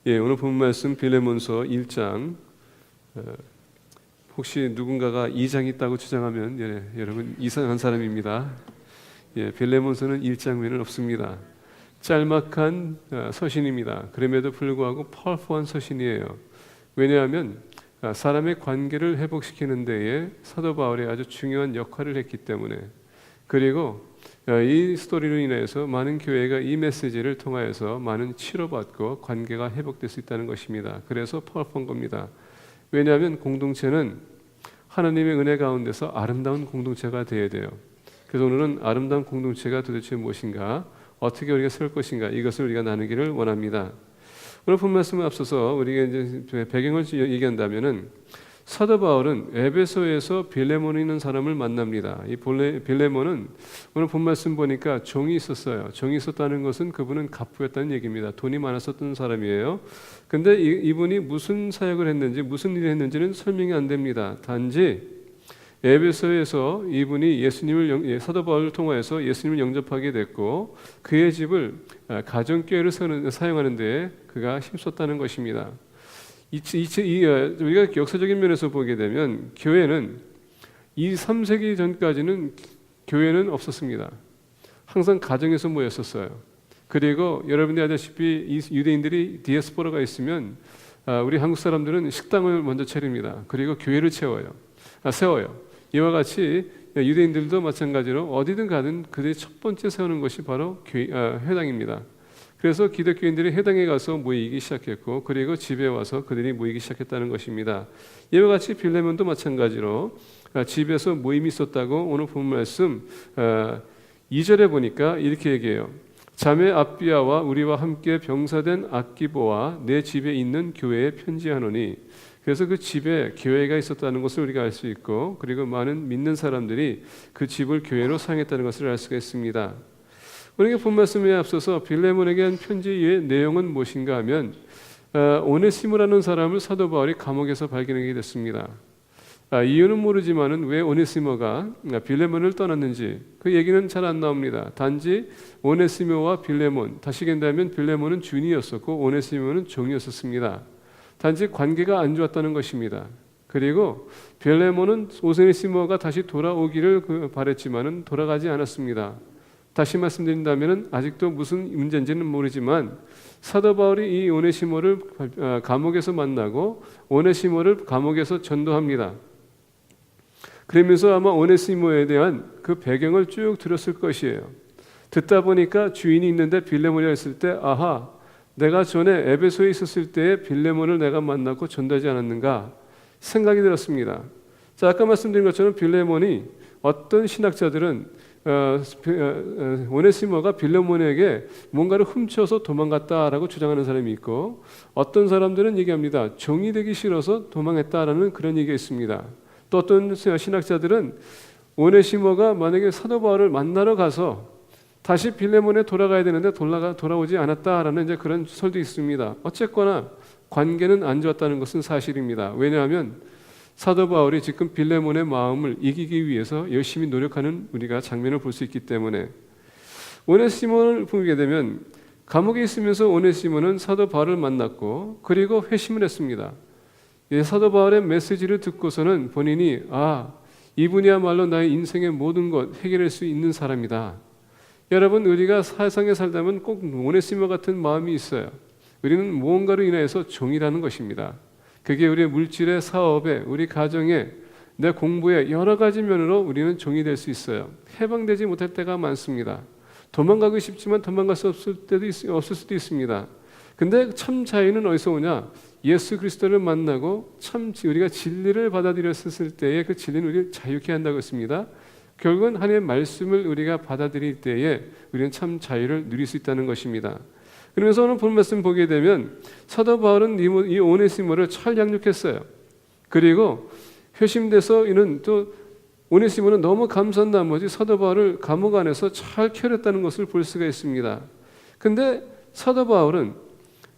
오늘 본 말씀 빌레몬서 1장. 혹시 누군가가 2장이 있다고 주장하면 여러분 이상한 사람입니다. 빌레몬서는 1장 외에는 없습니다. 짤막한 서신입니다. 그럼에도 불구하고 파워풀한 서신이에요. 왜냐하면 사람의 관계를 회복시키는 데에 사도 바울이 아주 중요한 역할을 했기 때문에, 그리고 이 스토리로 인해서 많은 교회가 이 메시지를 통하여서 많은 치료받고 관계가 회복될 수 있다는 것입니다. 그래서 파워풀한 겁니다. 왜냐하면 공동체는 하나님의 은혜 가운데서 아름다운 공동체가 되어야 돼요. 그래서 오늘은 아름다운 공동체가 도대체 무엇인가, 어떻게 우리가 설 것인가, 이것을 우리가 나누기를 원합니다. 오늘 본 말씀에 앞서서 우리가 이제 배경을 얘기한다면은, 사도 바울은 에베소에서 빌레몬이 있는 사람을 만납니다. 이 빌레몬은 오늘 본 말씀 보니까 종이 있었어요. 종이 있었다는 것은 그분은 갑부였다는 얘기입니다. 돈이 많았었던 사람이에요. 근데 이분이 무슨 사역을 했는지, 무슨 일을 했는지는 설명이 안 됩니다. 단지 에베소에서 이분이 사도 바울을 통하여서 예수님을 영접하게 됐고, 그의 집을 가정교회를 사용하는 데 그가 힘썼다는 것입니다. 우리가 역사적인 면에서 보게 되면 교회는 3세기 전까지는 교회는 없었습니다. 항상 가정에서 모였었어요. 그리고 여러분들이 아시다시피 유대인들이 디아스포라가 있으면 우리 한국 사람들은 식당을 먼저 차립니다. 그리고 교회를 세워요. 이와 같이 유대인들도 마찬가지로 어디든 가든 그들이 첫 번째 세우는 것이 바로 회당입니다. 그래서 기독교인들이 회당에 가서 모이기 시작했고, 그리고 집에 와서 그들이 모이기 시작했다는 것입니다. 이와 같이 빌레몬도 마찬가지로 집에서 모임이 있었다고 오늘 본 말씀 2절에 보니까 이렇게 얘기해요. 자매 압비아와 우리와 함께 병사된 아키보와 내 집에 있는 교회에 편지하노니. 그래서 그 집에 교회가 있었다는 것을 우리가 알 수 있고, 그리고 많은 믿는 사람들이 그 집을 교회로 사용했다는 것을 알 수가 있습니다. 우리가 본 말씀에 앞서서 빌레몬에게 한 편지의 내용은 무엇인가 하면, 오네시모라는 사람을 사도 바울이 감옥에서 발견하게 됐습니다. 이유는 모르지만은 왜 오네시모가 빌레몬을 떠났는지 그 얘기는 잘 안 나옵니다. 단지 오네시모와 빌레몬, 다시 얘기한다면 빌레몬은 주인이었었고 오네시모는 종이었었습니다. 단지 관계가 안 좋았다는 것입니다. 그리고 빌레몬은 오네시모가 다시 돌아오기를 바랬지만은 돌아가지 않았습니다. 다시 말씀드린다면 아직도 무슨 문제인지는 모르지만 사도 바울이 이 오네시모를 감옥에서 만나고 오네시모를 감옥에서 전도합니다. 그러면서 아마 오네시모에 대한 그 배경을 쭉 들었을 것이에요. 듣다 보니까 주인이 있는데 빌레몬이라 했을 때, 아하, 내가 전에 에베소에 있었을 때에 빌레몬을 내가 만나고 전도하지 않았는가 생각이 들었습니다. 자, 아까 말씀드린 것처럼 빌레몬이, 어떤 신학자들은 오네시모가 빌레몬에게 뭔가를 훔쳐서 도망갔다라고 주장하는 사람이 있고, 어떤 사람들은 얘기합니다. 종이 되기 싫어서 도망했다라는 그런 얘기가 있습니다. 또 어떤 신학자들은 오네시모가 만약에 사도 바울을 만나러 가서 다시 빌레몬에 돌아가야 되는데 돌아오지 않았다라는 이제 그런 설도 있습니다. 어쨌거나 관계는 안 좋았다는 것은 사실입니다. 왜냐하면 사도 바울이 지금 빌레몬의 마음을 이기기 위해서 열심히 노력하는 우리가 장면을 볼 수 있기 때문에, 오네시모를 보게 되면 감옥에 있으면서 오네시모는 사도 바울을 만났고, 그리고 회심을 했습니다. 사도 바울의 메시지를 듣고서는 본인이, 이분이야말로 나의 인생의 모든 것 해결할 수 있는 사람이다. 여러분, 우리가 세상에 살다면 꼭 오네시모 같은 마음이 있어요. 우리는 무언가로 인해서 종이라는 것입니다. 그게 우리의 물질의 사업에, 우리 가정에, 내 공부에 여러 가지 면으로 우리는 종이 될 수 있어요. 해방되지 못할 때가 많습니다. 도망가고 싶지만 도망갈 수 없을 수도 있습니다. 근데 참 자유는 어디서 오냐? 예수 그리스도를 만나고 참 우리가 진리를 받아들였을 때에 그 진리는 우리를 자유케 한다고 했습니다. 결국은 하나님의 말씀을 우리가 받아들일 때에 우리는 참 자유를 누릴 수 있다는 것입니다. 그러면서 오늘 본 말씀 보게 되면 사도 바울은 이 오네시모를 잘 양육했어요. 그리고 회심돼서 이는 또 오네시모는 너무 감사한 나머지 사도 바울을 감옥 안에서 잘 캐렸다는 것을 볼 수가 있습니다. 근데 사도 바울은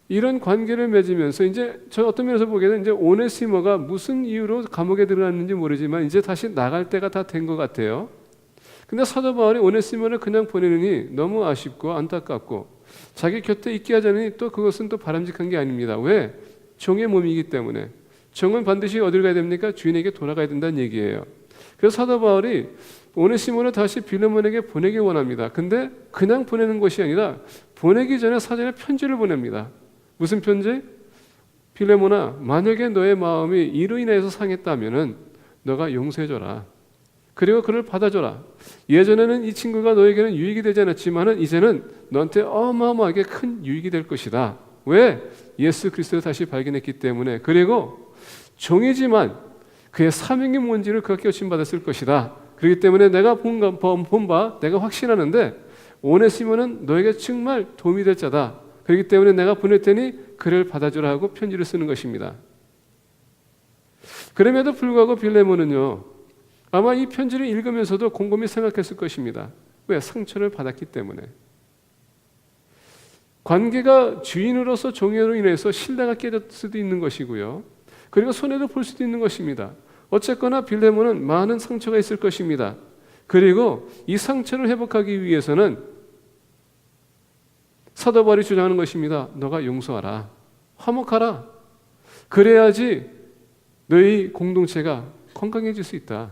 이런 관계를 맺으면서 이제 저 어떤 면에서 보게 되면 이제 오네시모가 무슨 이유로 감옥에 들어갔는지 모르지만 이제 다시 나갈 때가 다 된 것 같아요. 근데 사도 바울이 오네시모를 그냥 보내느니 너무 아쉽고 안타깝고, 자기 곁에 있게 하자니 또 그것은 또 바람직한 게 아닙니다. 왜? 종의 몸이기 때문에. 종은 반드시 어딜 가야 됩니까? 주인에게 돌아가야 된다는 얘기예요. 그래서 사도 바울이 오네시모를 다시 빌레몬에게 보내길 원합니다. 근데 그냥 보내는 것이 아니라 보내기 전에 사전에 편지를 보냅니다. 무슨 편지? 빌레몬아, 만약에 너의 마음이 이로 인해서 상했다면은 너가 용서해줘라. 그리고 그를 받아줘라. 예전에는 이 친구가 너에게는 유익이 되지 않았지만은 이제는 너한테 어마어마하게 큰 유익이 될 것이다. 왜? 예수 그리스도를 다시 발견했기 때문에. 그리고 종이지만 그의 사명이 뭔지를 그가 깨우침 받았을 것이다. 그렇기 때문에 내가 본 바 내가 확신하는데 오네시모는 너에게 정말 도움이 될 자다. 그렇기 때문에 내가 보낼 테니 그를 받아주라 하고 편지를 쓰는 것입니다. 그럼에도 불구하고 빌레몬은요, 아마 이 편지를 읽으면서도 곰곰이 생각했을 것입니다. 왜? 상처를 받았기 때문에. 관계가 주인으로서 종으로 인해서 신뢰가 깨졌을 수도 있는 것이고요. 그리고 손해도 볼 수도 있는 것입니다. 어쨌거나 빌레몬은 많은 상처가 있을 것입니다. 그리고 이 상처를 회복하기 위해서는 사도 바울이 주장하는 것입니다. 너가 용서하라. 화목하라. 그래야지 너희 공동체가 건강해질 수 있다.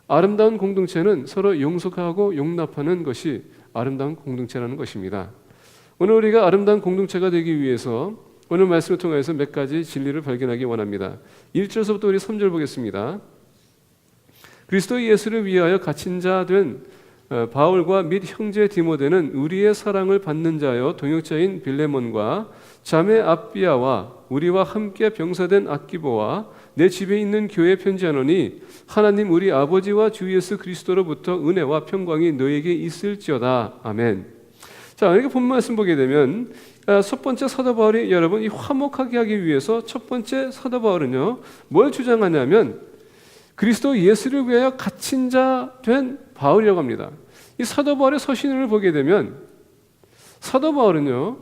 아름다운 공동체는 서로 용서하고 용납하는 것이 아름다운 공동체라는 것입니다. 오늘 우리가 아름다운 공동체가 되기 위해서 오늘 말씀을 통해서 몇 가지 진리를 발견하기 원합니다. 1절서부터 우리 3절 보겠습니다. 그리스도 예수를 위하여 갇힌 자 된 바울과 및 형제 디모데는 우리의 사랑을 받는 자여 동역자인 빌레몬과 자매 앞비아와 우리와 함께 병사된 아키보와 내 집에 있는 교회에 편지하노니 하나님 우리 아버지와 주 예수 그리스도로부터 은혜와 평강이 너에게 있을지어다. 아멘. 자, 이렇게 본 말씀 보게 되면 첫 번째 사도 바울이 여러분 이 화목하게 하기 위해서 첫 번째 사도 바울은요 뭘 주장하냐면 그리스도 예수를 위하여 갇힌 자 된 바울이라고 합니다. 이 사도 바울의 서신을 보게 되면 사도 바울은요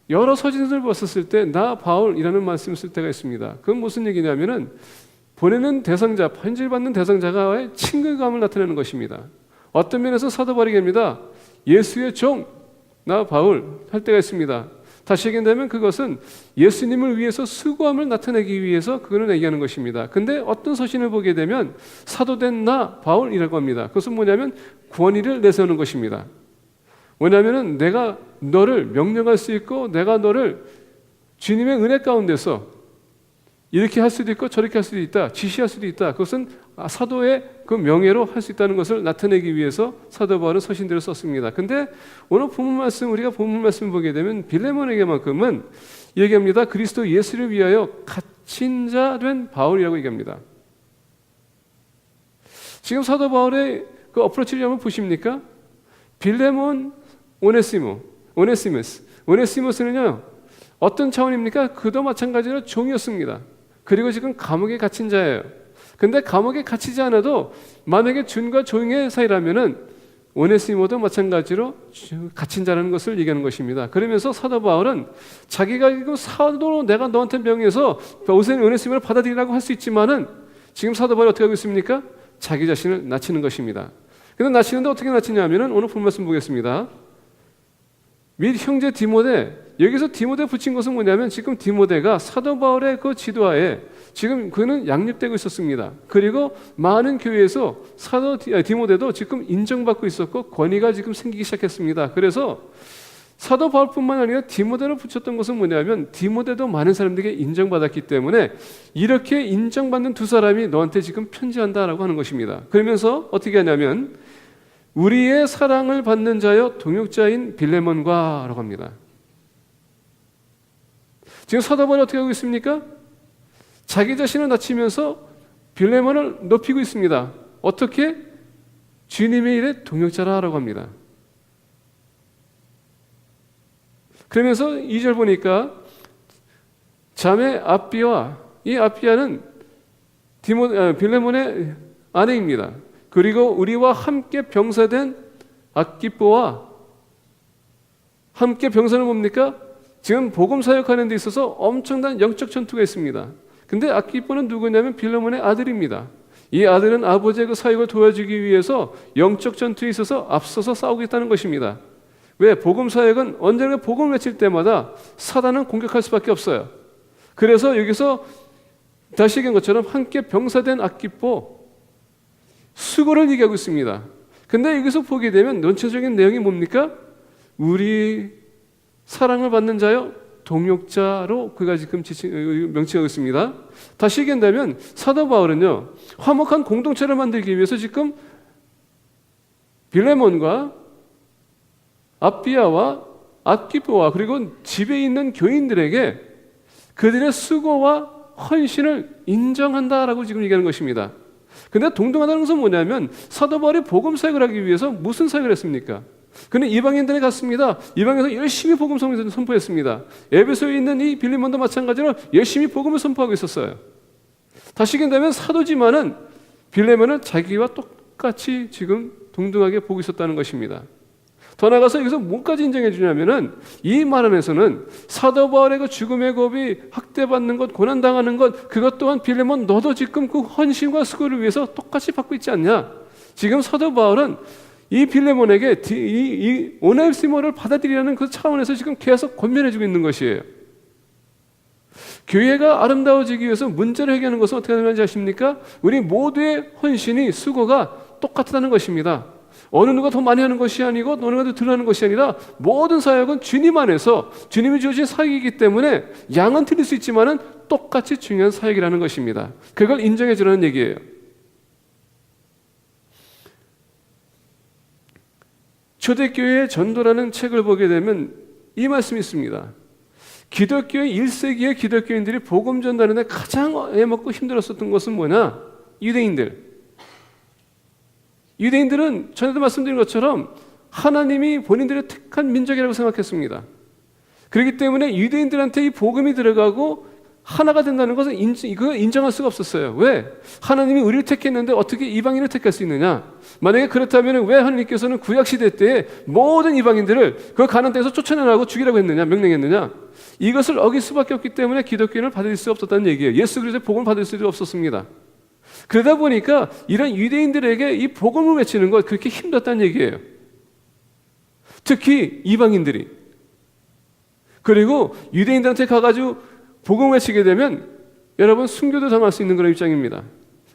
여러 서신을 봤었을 때 나 바울이라는 말씀을 쓸 때가 있습니다. 그건 무슨 얘기냐면은 보내는 대상자, 편지를 받는 대상자가의 친근감을 나타내는 것입니다. 어떤 면에서 사도 바울이 얘기합니다. 예수의 종, 나 바울 할 때가 있습니다. 다시 얘기한다면 그것은 예수님을 위해서 수고함을 나타내기 위해서 그거는 얘기하는 것입니다. 근데 어떤 서신을 보게 되면 사도된 나 바울이라고 합니다. 그것은 뭐냐면 권위를 내세우는 것입니다. 왜냐하면 내가 너를 명령할 수 있고 내가 너를 주님의 은혜 가운데서 이렇게 할 수도 있고 저렇게 할 수도 있다. 지시할 수도 있다. 그것은 사도의 그 명예로 할 수 있다는 것을 나타내기 위해서 사도 바울은 서신들을 썼습니다. 근데 오늘 본문 말씀 우리가 본문 말씀 보게 되면 빌레몬에게만큼은 얘기합니다. 그리스도 예수를 위하여 갇힌 자 된 바울이라고 얘기합니다. 지금 사도 바울의 그 어프로치를 한번 보십니까? 빌레몬, 오네시무스는요 어떤 차원입니까? 그도 마찬가지로 종이었습니다. 그리고 지금 감옥에 갇힌 자예요. 근데 감옥에 갇히지 않아도 만약에 준과 종의 사이라면은 오네시모도 마찬가지로 갇힌 자라는 것을 얘기하는 것입니다. 그러면서 사도 바울은 자기가 이거 사도로 내가 너한테 명해서 오네시모를 받아들이라고 할 수 있지만은 지금 사도 바울이 어떻게 하고 있습니까? 자기 자신을 낮추는 것입니다. 근데 낮추는데 어떻게 낮추냐면은 오늘 본 말씀 보겠습니다. 및 형제 디모데, 여기서 디모데 붙인 것은 뭐냐면 지금 디모데가 사도 바울의 그 지도하에 지금 그는 양립되고 있었습니다. 그리고 많은 교회에서 사도 디모데도 지금 인정받고 있었고 권위가 지금 생기기 시작했습니다. 그래서 사도 바울뿐만 아니라 디모데를 붙였던 것은 뭐냐면 디모데도 많은 사람들에게 인정받았기 때문에 이렇게 인정받는 두 사람이 너한테 지금 편지한다라고 하는 것입니다. 그러면서 어떻게 하냐면 우리의 사랑을 받는 자여 동역자인 빌레몬과 라고 합니다. 지금 사도 바울이 어떻게 하고 있습니까? 자기 자신을 낮추면서 빌레몬을 높이고 있습니다. 어떻게? 주님의 일에 동역자라고 합니다. 그러면서 2절 보니까 자매 앞비와 이 앞비아는 빌레몬의 아내입니다. 그리고 우리와 함께 병사된 아키뽀와 함께 병사는 뭡니까? 지금 복음 사역하는 데 있어서 엄청난 영적 전투가 있습니다. 근데 아키뽀는 누구냐면 빌레몬의 아들입니다. 이 아들은 아버지의 그 사역을 도와주기 위해서 영적 전투에 있어서 앞서서 싸우겠다는 것입니다. 왜? 복음 사역은 언제나 복음을 외칠 때마다 사단은 공격할 수밖에 없어요. 그래서 여기서 다시 얘기한 것처럼 함께 병사된 악기뽀 수고를 얘기하고 있습니다. 근데 여기서 보게 되면 논체적인 내용이 뭡니까? 우리 사랑을 받는 자요 동역자로 그가 지금 명칭하고 있습니다. 다시 얘기한다면 사도 바울은요 화목한 공동체를 만들기 위해서 지금 빌레몬과 아비아와 아키포와 그리고 집에 있는 교인들에게 그들의 수고와 헌신을 인정한다라고 지금 얘기하는 것입니다. 근데 동등하다는 것은 뭐냐면 사도 바울이 복음 사역을 하기 위해서 무슨 사역을 했습니까? 그는 이방인들에 갔습니다. 이방에서 열심히 복음 선포했습니다. 에베소에 있는 이 빌레몬도 마찬가지로 열심히 복음을 선포하고 있었어요. 다시 얘기한다면 사도지만은 빌레몬을 자기와 똑같이 지금 동등하게 보고 있었다는 것입니다. 더 나아가서 여기서 뭐까지 인정해 주냐면은 이 말 안에서는 사도 바울의 그 죽음의 고비, 학대받는 것, 고난당하는 것, 그것 또한 빌레몬 너도 지금 그 헌신과 수고를 위해서 똑같이 받고 있지 않냐? 지금 사도 바울은 이 빌레몬에게 이 오네시모를 받아들이라는 그 차원에서 지금 계속 권면해 주고 있는 것이에요. 교회가 아름다워지기 위해서 문제를 해결하는 것은 어떻게 되는지 아십니까? 우리 모두의 헌신이 수고가 똑같다는 것입니다. 어느 누가 더 많이 하는 것이 아니고 어느 누가 더 덜 하는 것이 아니라 모든 사역은 주님 안에서 주님이 주신 사역이기 때문에 양은 틀릴 수 있지만은 똑같이 중요한 사역이라는 것입니다. 그걸 인정해 주라는 얘기예요. 초대교회의 전도라는 책을 보게 되면 이 말씀이 있습니다. 기독교의 1세기의 기독교인들이 복음 전달하는데 가장 애먹고 힘들었었던 것은 뭐냐? 유대인들은 전에도 말씀드린 것처럼 하나님이 본인들의 택한 민족이라고 생각했습니다. 그렇기 때문에 유대인들한테 이 복음이 들어가고 하나가 된다는 것은 인정할 수가 없었어요. 왜? 하나님이 우리를 택했는데 어떻게 이방인을 택할 수 있느냐? 만약에 그렇다면 왜 하나님께서는 구약시대 때에 모든 이방인들을 그 가나안 땅에서 쫓아내라고 죽이라고 했느냐? 명령했느냐? 이것을 어길 수밖에 없기 때문에 기독교인을 받을 수 없었다는 얘기예요. 예수 그리스도의 복음을 받을 수도 없었습니다. 그러다 보니까 이런 유대인들에게 이 복음을 외치는 것 그렇게 힘들었다는 얘기예요. 특히 이방인들이. 그리고 유대인들한테 가가지고 복음을 외치게 되면 여러분 순교도 당할 수 있는 그런 입장입니다.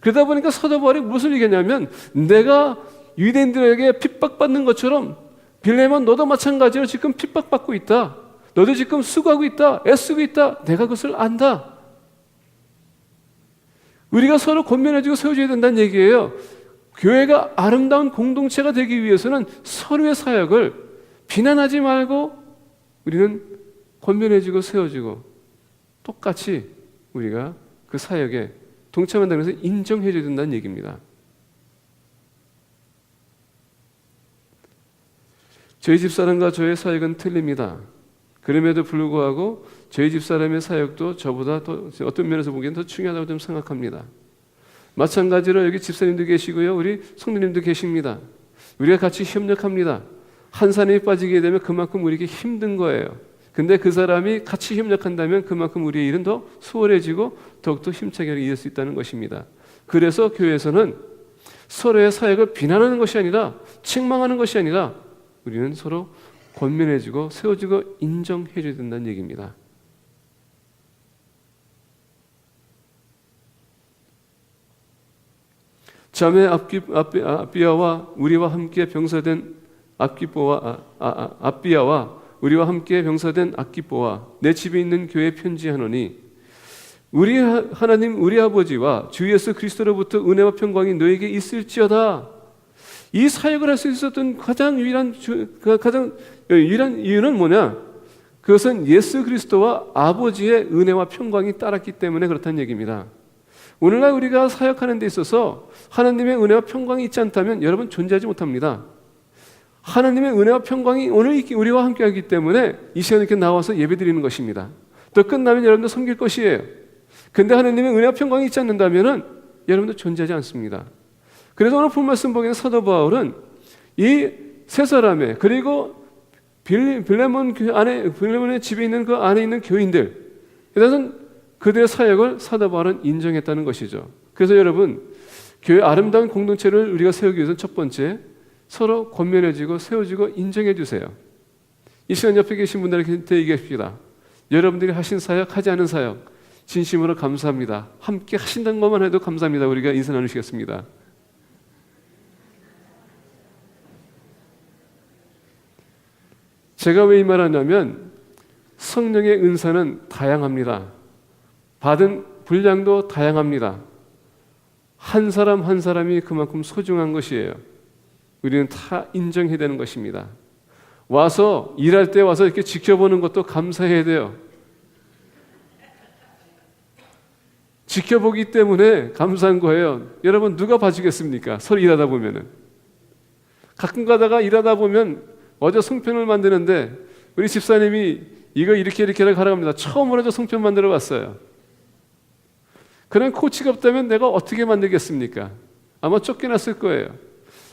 그러다 보니까 사도 바울이 무슨 얘기냐면 내가 유대인들에게 핍박받는 것처럼 빌레몬 너도 마찬가지로 지금 핍박받고 있다. 너도 지금 수고하고 있다. 애쓰고 있다. 내가 그것을 안다. 우리가 서로 권면해주고 세워줘야 된다는 얘기예요. 교회가 아름다운 공동체가 되기 위해서는 서로의 사역을 비난하지 말고 우리는 권면해주고 세워주고 똑같이 우리가 그 사역에 동참한다는 것을 인정해줘야 된다는 얘기입니다. 저희 집사람과 저의 사역은 틀립니다. 그럼에도 불구하고 저희 집사람의 사역도 저보다 더 어떤 면에서 보기엔 더 중요하다고 좀 생각합니다. 마찬가지로 여기 집사님도 계시고요. 우리 성도님도 계십니다. 우리가 같이 협력합니다. 한 사람이 빠지게 되면 그만큼 우리에게 힘든 거예요. 근데 그 사람이 같이 협력한다면 그만큼 우리의 일은 더 수월해지고 더욱더 힘차게 이어질 수 있다는 것입니다. 그래서 교회에서는 서로의 사역을 비난하는 것이 아니라 책망하는 것이 아니라 우리는 서로 권면해주고 세워주고 인정해줘야 된다는 얘기입니다. 자매 아비아와 우리와 함께 병사된 아비아와 우리와 함께 병사된 아키포와 내 집에 있는 교회 편지하노니 우리 하나님 우리 아버지와 주 예수 그리스도로부터 은혜와 평강이 너에게 있을지어다. 이 사역을 할 수 있었던 가장 유일한 이유는 뭐냐? 그것은 예수 그리스도와 아버지의 은혜와 평강이 따랐기 때문에 그렇다는 얘기입니다. 오늘날 우리가 사역하는 데 있어서 하나님의 은혜와 평강이 있지 않다면 여러분 존재하지 못합니다. 하나님의 은혜와 평강이 오늘 우리와 함께하기 때문에 이 시간에 이렇게 나와서 예배드리는 것입니다. 또 끝나면 여러분들 섬길 것이에요. 근데 하나님의 은혜와 평강이 있지 않는다면 여러분들 존재하지 않습니다. 그래서 오늘 본 말씀 보기에는 사도 바울은 이 세 사람의 그리고 빌레몬의 집에 있는 그 안에 있는 교인들 이것은 그들의 사역을 사도 바울은 인정했다는 것이죠. 그래서 여러분 교회 아름다운 공동체를 우리가 세우기 위해서는 첫 번째 서로 권면해주고 세워주고 인정해 주세요. 이 시간 옆에 계신 분들한테 얘기합시다. 여러분들이 하신 사역, 하지 않은 사역 진심으로 감사합니다. 함께 하신다는 것만 해도 감사합니다. 우리가 인사 나누시겠습니다. 제가 왜 이 말하냐면 성령의 은사는 다양합니다. 받은 분량도 다양합니다. 한 사람 한 사람이 그만큼 소중한 것이에요. 우리는 다 인정해야 되는 것입니다. 와서 일할 때 와서 이렇게 지켜보는 것도 감사해야 돼요. 지켜보기 때문에 감사한 거예요. 여러분 누가 봐주겠습니까? 서로 일하다 보면은. 가끔 가다가 일하다 보면 어제 송편을 만드는데 우리 집사님이 이거 이렇게 하라고 합니다. 처음으로 저 송편 만들어 봤어요. 그런 코치가 없다면 내가 어떻게 만들겠습니까? 아마 쫓겨났을 거예요.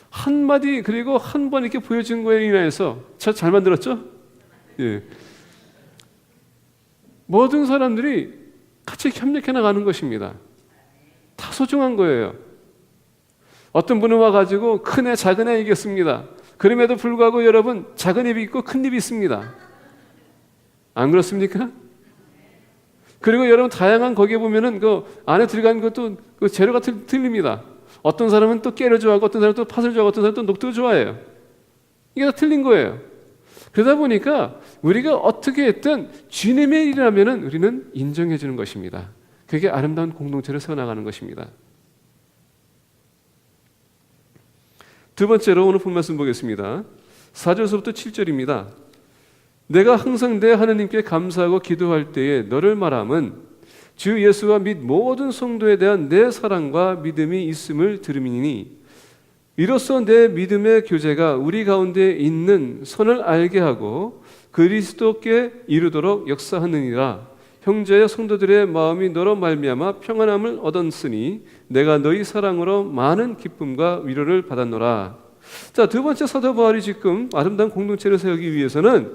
한마디 그리고 한 번 이렇게 보여준 거에 인해서 저 잘 만들었죠? 예. 모든 사람들이 같이 협력해 나가는 것입니다. 다 소중한 거예요. 어떤 분은 와가지고 큰 애 작은 애 이겼습니다. 그럼에도 불구하고 여러분 작은 입이 있고 큰 입이 있습니다. 안 그렇습니까? 그리고 여러분 다양한 거기에 보면은 그 안에 들어간 것도 그 재료가 틀립니다. 어떤 사람은 또 깨를 좋아하고 어떤 사람은 또 팥을 좋아하고 어떤 사람은 또 녹두를 좋아해요. 이게 다 틀린 거예요. 그러다 보니까 우리가 어떻게 했든 주님의 일이라면은 우리는 인정해 주는 것입니다. 그게 아름다운 공동체를 세워나가는 것입니다. 두 번째로 오늘 본 말씀 보겠습니다. 4절서부터 7절입니다. 내가 항상 내 하나님께 감사하고 기도할 때에 너를 말함은 주 예수와 및 모든 성도에 대한 내 사랑과 믿음이 있음을 들음이니 이로써 내 믿음의 교제가 우리 가운데 있는 선을 알게 하고 그리스도께 이르도록 역사하느니라. 형제의 성도들의 마음이 너로 말미암아 평안함을 얻었으니 내가 너희 사랑으로 많은 기쁨과 위로를 받았노라. 자, 두 번째 사도 바울이 지금 아름다운 공동체를 세우기 위해서는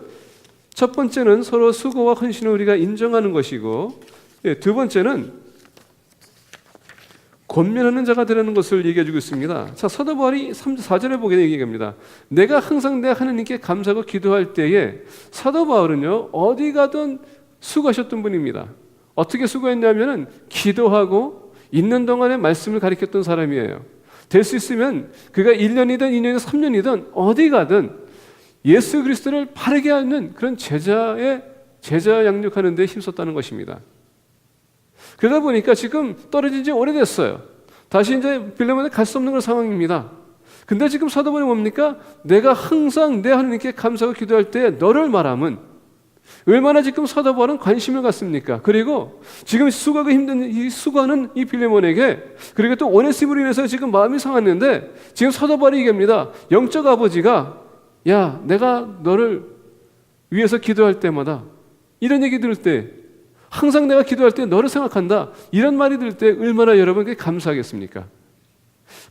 첫 번째는 서로 수고와 헌신을 우리가 인정하는 것이고, 두 번째는 권면하는 자가 되라는 것을 얘기해 주고 있습니다. 자, 사도 바울이 4절에 보게 얘기합니다. 내가 항상 내 하나님께 감사하고 기도할 때에 사도 바울은요 어디 가든 수고하셨던 분입니다. 어떻게 수고했냐면은 기도하고 있는 동안에 말씀을 가르쳤던 사람이에요. 될 수 있으면 그가 1년이든 2년이든 3년이든 어디 가든 예수 그리스도를 바르게 하는 그런 제자 양육하는 데 힘썼다는 것입니다. 그러다 보니까 지금 떨어진 지 오래됐어요. 다시 이제 빌레몬에 갈 수 없는 그런 상황입니다. 근데 지금 사도 바울이 뭡니까? 내가 항상 내 하나님께 감사하고 기도할 때 너를 말함은 얼마나 지금 사도 바울은 관심을 갖습니까? 그리고 지금 수고하기 힘든 이 수고하는 이 빌레몬에게 그리고 또 오네시모로 인해서 지금 마음이 상했는데 지금 사도 바울이 얘기합니다. 영적 아버지가 야 내가 너를 위해서 기도할 때마다 이런 얘기 들을 때 항상 내가 기도할 때 너를 생각한다 이런 말이 들을 때 얼마나 여러분께 감사하겠습니까?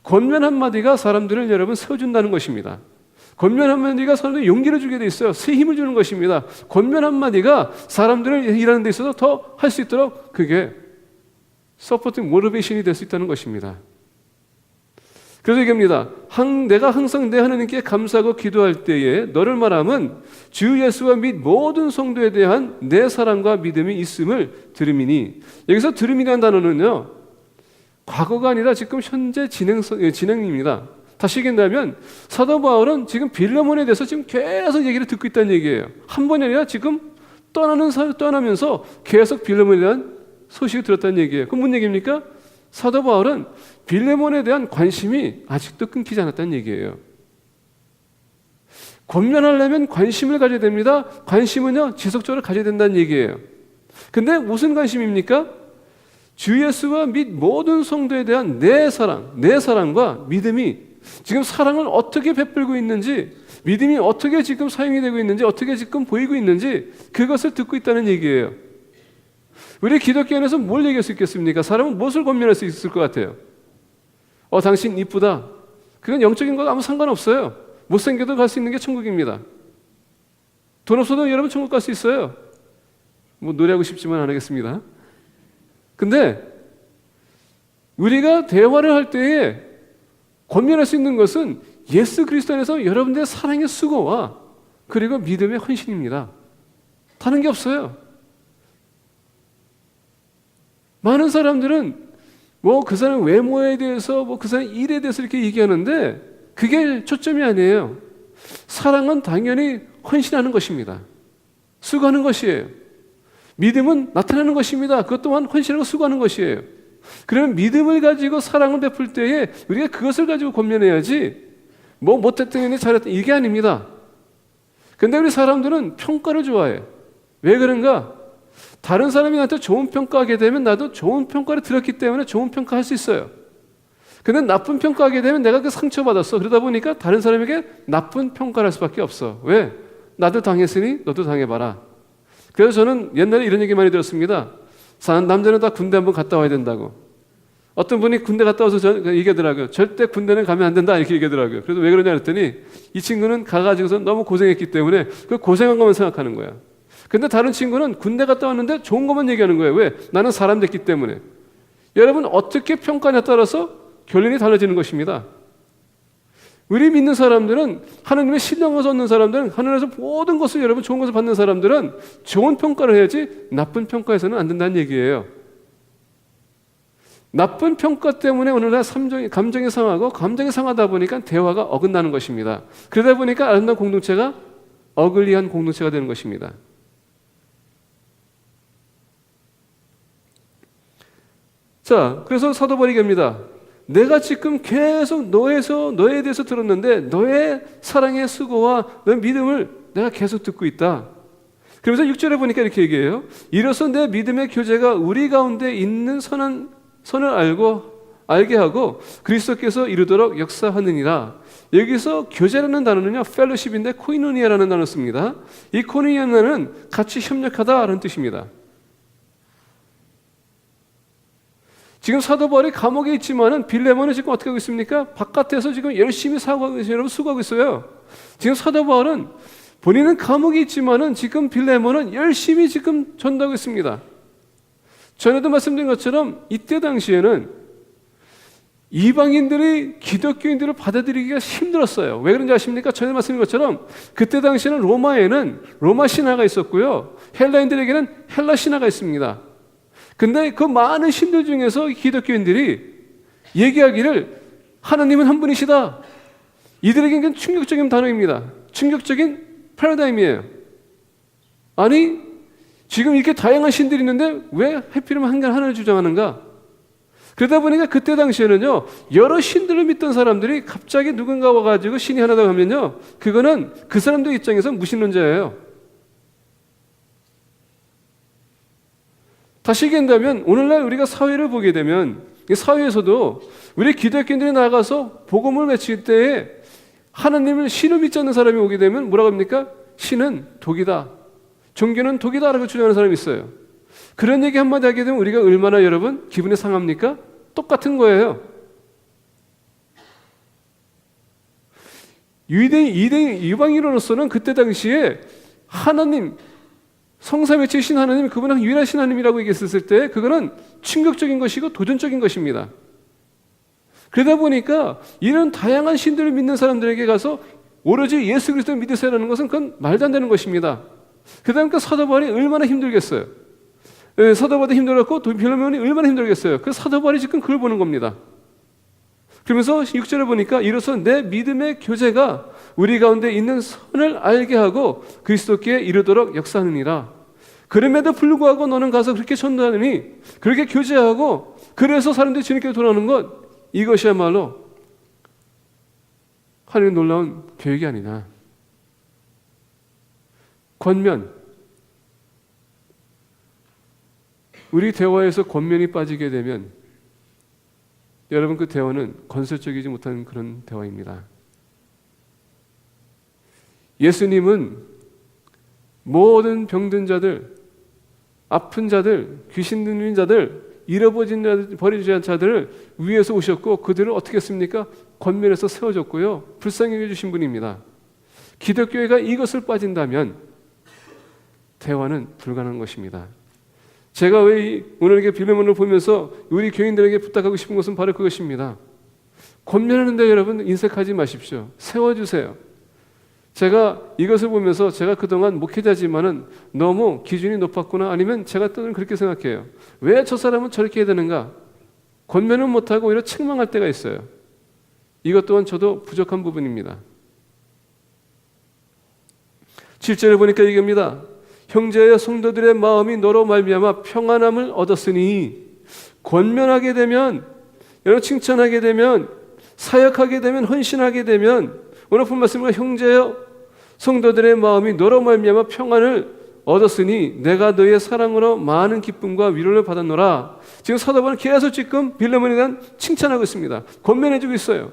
권면 한마디가 사람들을 여러분 세워준다는 것입니다. 권면 한마디가 사람들에게 용기를 주게 돼 있어요. 새 힘을 주는 것입니다. 권면 한마디가 사람들을 일하는 데 있어서 더 할 수 있도록 그게 서포팅 모티베이션이 될 수 있다는 것입니다. 그래서 얘기합니다. 내가 항상 내 하나님께 감사하고 기도할 때에 너를 말함은 주 예수와 및 모든 성도에 대한 내 사랑과 믿음이 있음을 들음이니 여기서 들음이라는 단어는요 과거가 아니라 지금 현재 진행입니다. 다시 얘기한다면 사도 바울은 지금 빌레몬에 대해서 지금 계속 얘기를 듣고 있다는 얘기예요. 한 번이 아니라 지금 떠나면서 계속 빌레몬에 대한 소식을 들었다는 얘기예요. 그럼 무슨 얘기입니까? 사도 바울은 빌레몬에 대한 관심이 아직도 끊기지 않았다는 얘기예요. 권면하려면 관심을 가져야 됩니다. 관심은요 지속적으로 가져야 된다는 얘기예요. 근데 무슨 관심입니까? 주 예수와 및 모든 성도에 대한 내 사랑과 믿음이 지금 사랑을 어떻게 베풀고 있는지 믿음이 어떻게 지금 사용이 되고 있는지 어떻게 지금 보이고 있는지 그것을 듣고 있다는 얘기예요. 우리 기독교 안에서 뭘 얘기할 수 있겠습니까? 사람은 무엇을 권면할 수 있을 것 같아요? 당신 이쁘다. 그건 영적인 거 아무 상관없어요. 못생겨도 갈 수 있는 게 천국입니다. 돈 없어도 여러분 천국 갈 수 있어요. 뭐 노래하고 싶지만 안 하겠습니다. 근데 우리가 대화를 할 때에 권면할 수 있는 것은 예수 그리스도 안에서 여러분들의 사랑의 수고와 그리고 믿음의 헌신입니다. 다른 게 없어요. 많은 사람들은 뭐 그 사람 외모에 대해서 뭐 그 사람 일에 대해서 이렇게 얘기하는데 그게 초점이 아니에요. 사랑은 당연히 헌신하는 것입니다. 수고하는 것이에요. 믿음은 나타나는 것입니다. 그것 또한 헌신하고 수고하는 것이에요. 그러면 믿음을 가지고 사랑을 베풀 때에 우리가 그것을 가지고 권면해야지 뭐 못했더니 잘했다 이게 아닙니다. 근데 우리 사람들은 평가를 좋아해요. 왜 그런가? 다른 사람이 나한테 좋은 평가하게 되면 나도 좋은 평가를 들었기 때문에 좋은 평가할 수 있어요. 근데 나쁜 평가하게 되면 내가 그 상처받았어. 그러다 보니까 다른 사람에게 나쁜 평가를 할 수밖에 없어. 왜? 나도 당했으니 너도 당해봐라. 그래서 저는 옛날에 이런 얘기 많이 들었습니다. 남자는 다 군대 한번 갔다 와야 된다고. 어떤 분이 군대 갔다 와서 얘기하더라고요. 절대 군대는 가면 안 된다 이렇게 얘기하더라고요. 그래서 왜 그러냐 했더니 이 친구는 가가지고서 너무 고생했기 때문에 그 고생한 것만 생각하는 거야. 근데 다른 친구는 군대 갔다 왔는데 좋은 것만 얘기하는 거예요. 왜? 나는 사람 됐기 때문에. 여러분 어떻게 평가냐에 따라서 결론이 달라지는 것입니다. 우리 믿는 사람들은 하나님의 신령을 얻는 사람들은 하늘에서 모든 것을 여러분 좋은 것을 받는 사람들은 좋은 평가를 해야지 나쁜 평가에서는 안 된다는 얘기예요. 나쁜 평가 때문에 오늘날 감정이 상하고 감정이 상하다 보니까 대화가 어긋나는 것입니다. 그러다 보니까 아름다운 공동체가 어글리한 공동체가 되는 것입니다. 자, 그래서 사도 바울이 얘기합니다. 내가 지금 계속 너에 대해서 들었는데 너의 사랑의 수고와 너의 믿음을 내가 계속 듣고 있다. 그러면서 6절에 보니까 이렇게 얘기해요. 이로써 내 믿음의 교제가 우리 가운데 있는 선을 알게 하고 그리스도께서 이루도록 역사하느니라. 여기서 교제라는 단어는요, 펠로십인데 코이노니아라는 단어를 씁니다. 이 코이노니아는 같이 협력하다라는 뜻입니다. 지금 사도 바울이 감옥에 있지만은 빌레몬은 지금 어떻게 하고 있습니까? 바깥에서 지금 열심히 사고하고 있어요. 여러분 수고하고 있어요. 지금 사도 바울은 본인은 감옥에 있지만은 지금 빌레몬은 열심히 지금 전도하고 있습니다. 전에도 말씀드린 것처럼 이때 당시에는 이방인들이 기독교인들을 받아들이기가 힘들었어요. 왜 그런지 아십니까? 전에 말씀드린 것처럼 그때 당시에는 로마에는 로마 신화가 있었고요. 헬라인들에게는 헬라 신화가 있습니다. 근데 그 많은 신들 중에서 기독교인들이 얘기하기를 하나님은 한 분이시다. 이들에게는 충격적인 단어입니다. 충격적인 패러다임이에요. 아니 지금 이렇게 다양한 신들이 있는데 왜 하필이면 하나님을 주장하는가? 그러다 보니까 그때 당시에는요 여러 신들을 믿던 사람들이 갑자기 누군가 와가지고 신이 하나다 하면요 그거는 그 사람들 입장에서 무신론자예요. 다시 얘기한다면 오늘날 우리가 사회를 보게 되면 이 사회에서도 우리 기독교인들이 나가서 복음을 외칠 때에 하나님을 신을 믿지 않는 사람이 오게 되면 뭐라고 합니까? 신은 독이다. 종교는 독이다라고 주장하는 사람이 있어요. 그런 얘기 한마디 하게 되면 우리가 얼마나 여러분 기분이 상합니까? 똑같은 거예요. 이방인으로서는 그때 당시에 하나님 성삼 외치신 하나님, 그분은 유일하신 하나님이라고 얘기했을 때 그거는 충격적인 것이고 도전적인 것입니다. 그러다 보니까 이런 다양한 신들을 믿는 사람들에게 가서 오로지 예수 그리스도를 믿으세요라는 것은 그건 말도 안 되는 것입니다. 그러다 보니까 사도 바울이 얼마나 힘들겠어요. 사도 바울도 힘들었고 빌레몬이 얼마나 힘들겠어요. 그 사도 바울이 지금 그걸 보는 겁니다. 그러면서 6절에 보니까 이로써 내 믿음의 교제가 우리 가운데 있는 선을 알게 하고 그리스도께 이르도록 역사하느니라. 그럼에도 불구하고 너는 가서 그렇게 전도하느니 그렇게 교제하고 그래서 사람들이 주님께 돌아오는 것 이것이야말로 하나님의 놀라운 계획이 아니냐. 권면 우리 대화에서 권면이 빠지게 되면 여러분 그 대화는 건설적이지 못한 그런 대화입니다. 예수님은 모든 병든 자들, 아픈 자들, 귀신 들린 자들, 잃어버린 자들, 버려진 자들을 위에서 오셨고 그들을 어떻게 했습니까? 권면해서 세워줬고요. 불쌍히 해주신 분입니다. 기독교회가 이것을 빠진다면 대화는 불가능한 것입니다. 제가 왜 오늘 이렇게 빌레몬을 보면서 우리 교인들에게 부탁하고 싶은 것은 바로 그것입니다. 권면하는데 여러분 인색하지 마십시오. 세워주세요. 제가 이것을 보면서 제가 그동안 목회자지만은 너무 기준이 높았구나, 아니면 제가 또는 그렇게 생각해요. 왜 저 사람은 저렇게 해야 되는가? 권면은 못하고 오히려 책망할 때가 있어요. 이것 또한 저도 부족한 부분입니다. 7절에 보니까 얘기합니다. 형제여 성도들의 마음이 너로 말미암아 평안함을 얻었으니, 권면하게 되면, 여러분 칭찬하게 되면, 사역하게 되면, 헌신하게 되면, 오늘 본 말씀은 형제여 성도들의 마음이 너로 말미암아 평안을 얻었으니 내가 너의 사랑으로 많은 기쁨과 위로를 받았노라. 지금 사도 바울은 계속 지금 빌레몬에 대한 칭찬하고 있습니다. 권면해주고 있어요.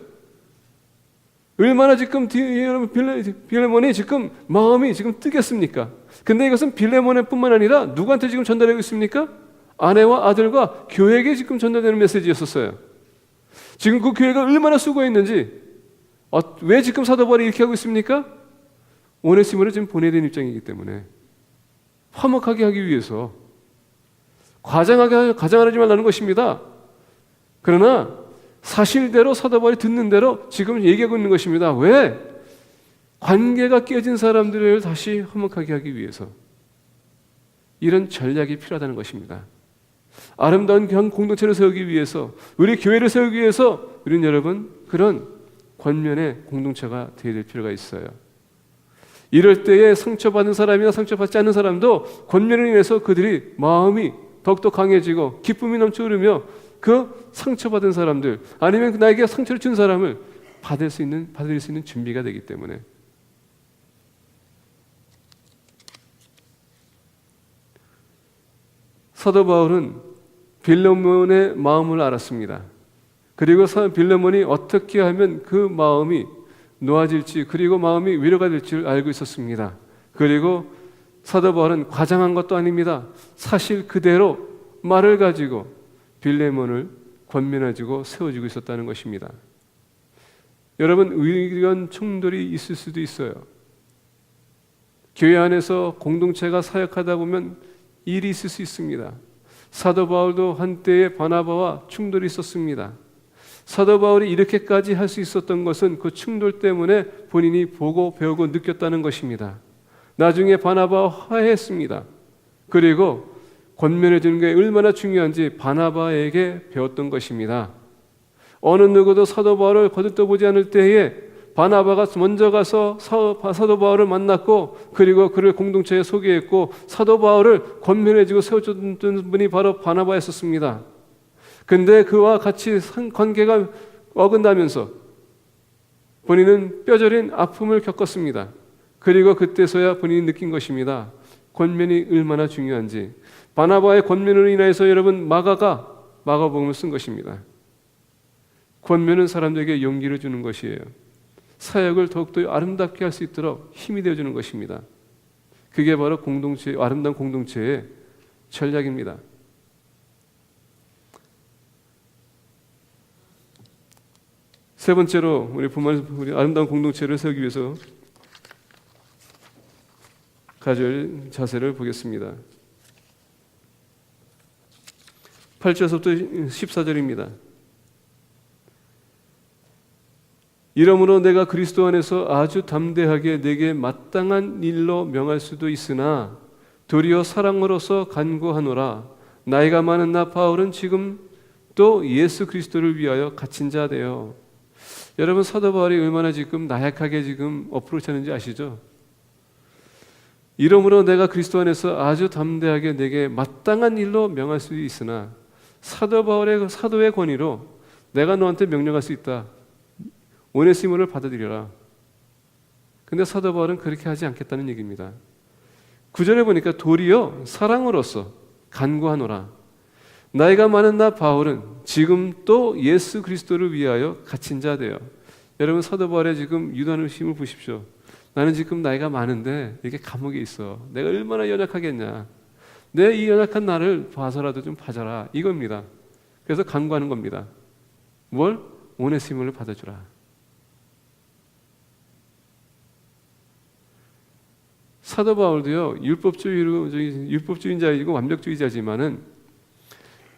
얼마나 지금 빌레몬이 지금 마음이 지금 뜨겠습니까? 근데 이것은 빌레몬에 뿐만 아니라 누구한테 지금 전달하고 있습니까? 아내와 아들과 교회에게 지금 전달되는 메시지였었어요. 지금 그 교회가 얼마나 수고했는지, 왜 지금 사도 바울이 이렇게 하고 있습니까? 오네시모를 지금 보내야 되는 입장이기 때문에, 화목하게 하기 위해서 과장을 하지 말라는 것입니다. 그러나 사실대로 사도 바울이 듣는 대로 지금 얘기하고 있는 것입니다. 왜? 관계가 깨진 사람들을 다시 화목하게 하기 위해서 이런 전략이 필요하다는 것입니다. 아름다운 공동체를 세우기 위해서, 우리 교회를 세우기 위해서 우리는 여러분 그런 권면의 공동체가 되어야 될 필요가 있어요. 이럴 때에 상처받은 사람이나 상처받지 않는 사람도 권면을 인해서 그들이 마음이 더욱더 강해지고 기쁨이 넘쳐 흐르며 그 상처받은 사람들, 아니면 나에게 상처를 준 사람을 받을 수 있는 준비가 되기 때문에, 사도 바울은 빌레몬의 마음을 알았습니다. 그리고 빌레몬이 어떻게 하면 그 마음이 놓아질지, 그리고 마음이 위로가 될지를 알고 있었습니다. 그리고 사도 바울은 과장한 것도 아닙니다. 사실 그대로 말을 가지고 빌레몬을 권면해주고 세워주고 있었다는 것입니다. 여러분, 의견 충돌이 있을 수도 있어요. 교회 안에서 공동체가 사역하다 보면 일이 있을 수 있습니다. 사도 바울도 한때에 바나바와 충돌이 있었습니다. 사도 바울이 이렇게까지 할 수 있었던 것은 그 충돌 때문에 본인이 보고 배우고 느꼈다는 것입니다. 나중에 바나바와 화해했습니다. 그리고 권면해 주는 게 얼마나 중요한지 바나바에게 배웠던 것입니다. 어느 누구도 사도 바울을 거들떠보지 않을 때에 바나바가 먼저 가서 사도 바울을 만났고, 그리고 그를 공동체에 소개했고, 사도 바울을 권면해 주고 세워줬던 분이 바로 바나바였었습니다. 근데 그와 같이 관계가 어긋나면서 본인은 뼈저린 아픔을 겪었습니다. 그리고 그때서야 본인이 느낀 것입니다. 권면이 얼마나 중요한지. 바나바의 권면으로 인해서 여러분 마가가 마가복음을 쓴 것입니다. 권면은 사람들에게 용기를 주는 것이에요. 사역을 더욱더 아름답게 할 수 있도록 힘이 되어주는 것입니다. 그게 바로 아름다운 공동체의 전략입니다. 세 번째로 우리 아름다운 공동체를 세우기 위해서 가질 자세를 보겠습니다. 8절부터 14절입니다. 이러므로 내가 그리스도 안에서 아주 담대하게 내게 마땅한 일로 명할 수도 있으나 도리어 사랑으로서 간구하노라. 나이가 많은 나 바울은 지금 또 예수 그리스도를 위하여 갇힌 자 되어. 여러분, 사도 바울이 얼마나 지금 나약하게 지금 어프로치하는지 아시죠? 이러므로 내가 그리스도 안에서 아주 담대하게 내게 마땅한 일로 명할 수 있으나, 사도 바울의 사도의 권위로 내가 너한테 명령할 수 있다. 오네시모를 받아들여라. 근데 사도 바울은 그렇게 하지 않겠다는 얘기입니다. 9절에 보니까 도리어 사랑으로서 간구하노라. 나이가 많은 나 바울은 지금 또 예수 그리스도를 위하여 갇힌 자 되어. 여러분, 사도 바울의 지금 유다는 힘을 보십시오. 나는 지금 나이가 많은데 이렇게 감옥에 있어. 내가 얼마나 연약하겠냐. 내 이 연약한 나를 봐서라도 좀 봐줘라. 이겁니다. 그래서 간구하는 겁니다. 뭘? 오네시모를 받아주라. 사도 바울도요, 율법주의자이고 완벽주의자지만은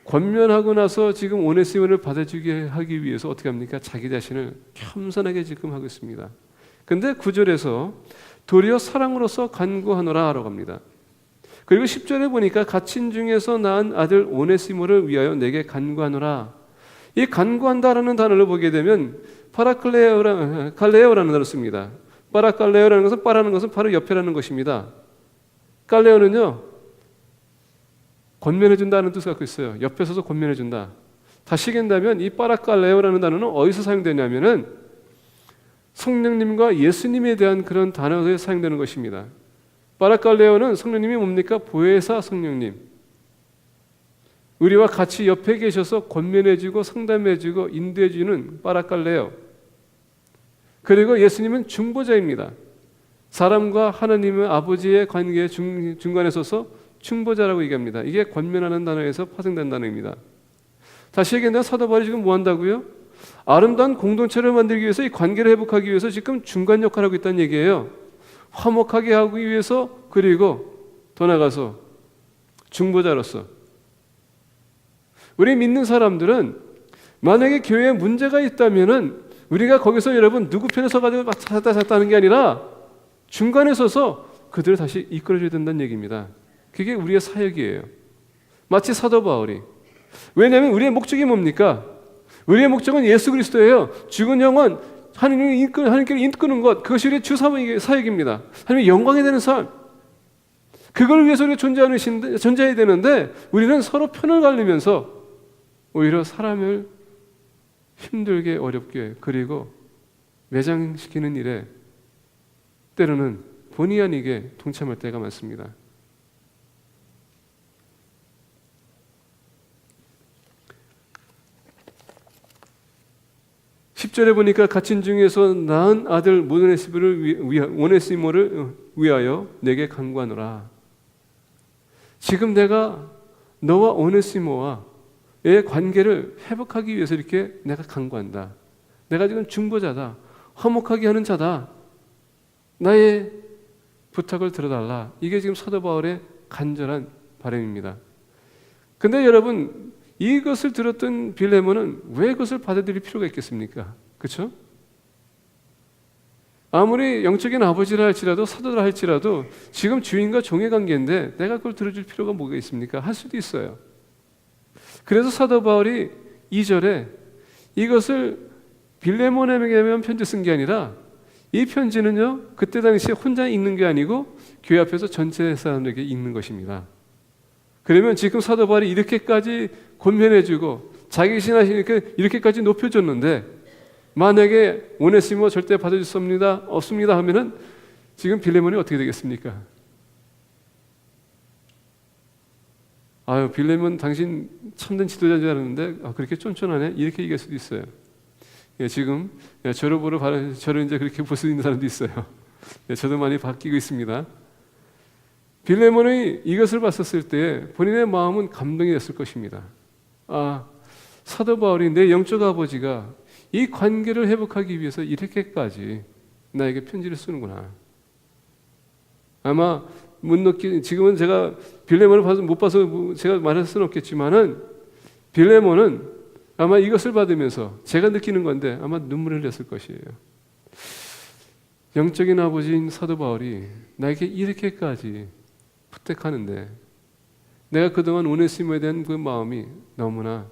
권면하고 나서 지금 오네시모를 받아주게 하기 위해서 어떻게 합니까? 자기 자신을 겸손하게 지금 하고 있습니다. 근데 9절에서 도리어 사랑으로서 간구하노라 라고 합니다. 그리고 10절에 보니까 갇힌 중에서 낳은 아들 오네시모를 위하여 내게 간구하노라. 이 간구한다라는 단어를 보게 되면 파라칼레오라는 단어를 씁니다. 파라칼레오라는 것은 빠라는 것은 바로 옆에라는 것입니다. 칼레오는요 권면해준다는 뜻을 갖고 있어요. 옆에 서서 권면해준다. 다시 얘기한다면 이 파라칼레오라는 단어는 어디서 사용되냐면은 성령님과 예수님에 대한 그런 단어에 사용되는 것입니다. 파라칼레오는 성령님이 뭡니까? 보혜사 성령님. 우리와 같이 옆에 계셔서 권면해주고 상담해주고 인도해주는 파라칼레오. 그리고 예수님은 중보자입니다. 사람과 하나님의 아버지의 관계의 중간에 서서 중보자라고 얘기합니다. 이게 권면하는 단어에서 파생된 단어입니다. 다시 얘기한다면 사도 바울이 지금 뭐 한다고요? 아름다운 공동체를 만들기 위해서 이 관계를 회복하기 위해서 지금 중간 역할을 하고 있다는 얘기예요. 화목하게 하기 위해서 그리고 더 나가서 중보자로서 우리 믿는 사람들은 만약에 교회에 문제가 있다면은 우리가 거기서 여러분 누구 편에 서가지고 막 찾았다는 게 아니라 중간에 서서 그들을 다시 이끌어줘야 된다는 얘기입니다. 그게 우리의 사역이에요. 마치 사도 바울이. 왜냐하면 우리의 목적이 뭡니까? 우리의 목적은 예수 그리스도예요. 죽은 영혼 하나님께로 이끄는 것, 그것이 우리의 주 사역입니다. 하나님의 영광이 되는 삶. 그걸 위해서 우리가 존재해야 되는데 우리는 서로 편을 갈리면서 오히려 사람을 힘들게 어렵게 그리고 매장시키는 일에 때로는 본의 아니게 동참할 때가 많습니다. (10절에) 보니까 갇힌 중에서 낳은 아들 오네시모를 위하여 내게 간구하노라. 지금 내가 너와 오네시모와의 관계를 회복하기 위해서 이렇게 내가 간구한다. 내가 지금 중보자다. 화목하게 하는 자다. 나의 부탁을 들어달라. 이게 지금 사도 바울의 간절한 바람입니다. 근데 여러분 이것을 들었던 빌레몬은 왜 그것을 받아들일 필요가 있겠습니까? 그렇죠? 아무리 영적인 아버지라 할지라도 사도라 할지라도 지금 주인과 종의 관계인데 내가 그걸 들어줄 필요가 뭐가 있습니까? 할 수도 있어요. 그래서 사도 바울이 2절에 이것을 빌레몬에게만 편지 쓴 게 아니라 이 편지는요 그때 당시에 혼자 읽는 게 아니고 교회 앞에서 전체 사람들에게 읽는 것입니다. 그러면 지금 사도 바울이 이렇게까지 권면해주고 자기 신하시니까 이렇게까지 높여줬는데 만약에 오네시모 절대 받아줄 수 없습니다 하면은 지금 빌레몬이 어떻게 되겠습니까? 아유 빌레몬 당신 참된 지도자인 줄 알았는데 그렇게 쫀쫀하네 이렇게 얘기할 수도 있어요. 예, 지금 저를 보러 저를 이제 그렇게 볼 수 있는 사람도 있어요. 예, 저도 많이 바뀌고 있습니다. 빌레몬이 이것을 봤었을 때 본인의 마음은 감동이 됐을 것입니다. 아, 사도 바울이 내 영적 아버지가 이 관계를 회복하기 위해서 이렇게까지 나에게 편지를 쓰는구나. 아마 지금은 제가 빌레몬을 못 봐서 제가 말할 수는 없겠지만은 빌레몬은 아마 이것을 받으면서 제가 느끼는 건데 아마 눈물을 흘렸을 것이에요. 영적인 아버지인 사도 바울이 나에게 이렇게까지 부탁하는데 내가 그동안 오네시모에 대한 그 마음이 너무나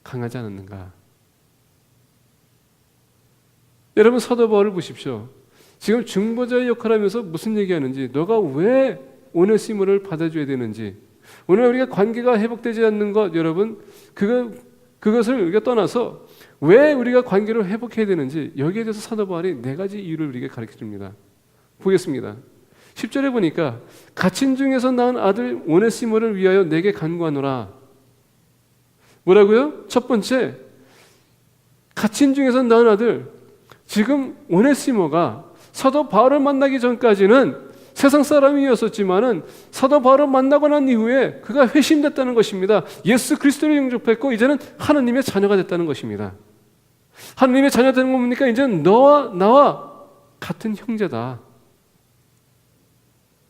강하지 않았는가? 여러분 사도 바울을 보십시오. 지금 중보자의 역할을 하면서 무슨 얘기하는지, 너가 왜 오네시모를 받아줘야 되는지, 오늘 우리가 관계가 회복되지 않는 것, 여러분 그것을 우리가 떠나서 왜 우리가 관계를 회복해야 되는지 여기에 대해서 사도 바울이 4가지 이유를 우리에게 가르쳐줍니다. 보겠습니다. 10절에 보니까 갇힌 중에서 낳은 아들 오네시모를 위하여 내게 간구하노라. 뭐라고요? 첫 번째, 갇힌 중에서 낳은 아들. 지금 오네시모가 사도 바울을 만나기 전까지는 세상 사람이었었지만은 사도 바울을 만나고 난 이후에 그가 회심됐다는 것입니다. 예수 그리스도를 영접했고 이제는 하나님의 자녀가 됐다는 것입니다. 하나님의 자녀가 되는 건 뭡니까? 이제는 너와 나와 같은 형제다.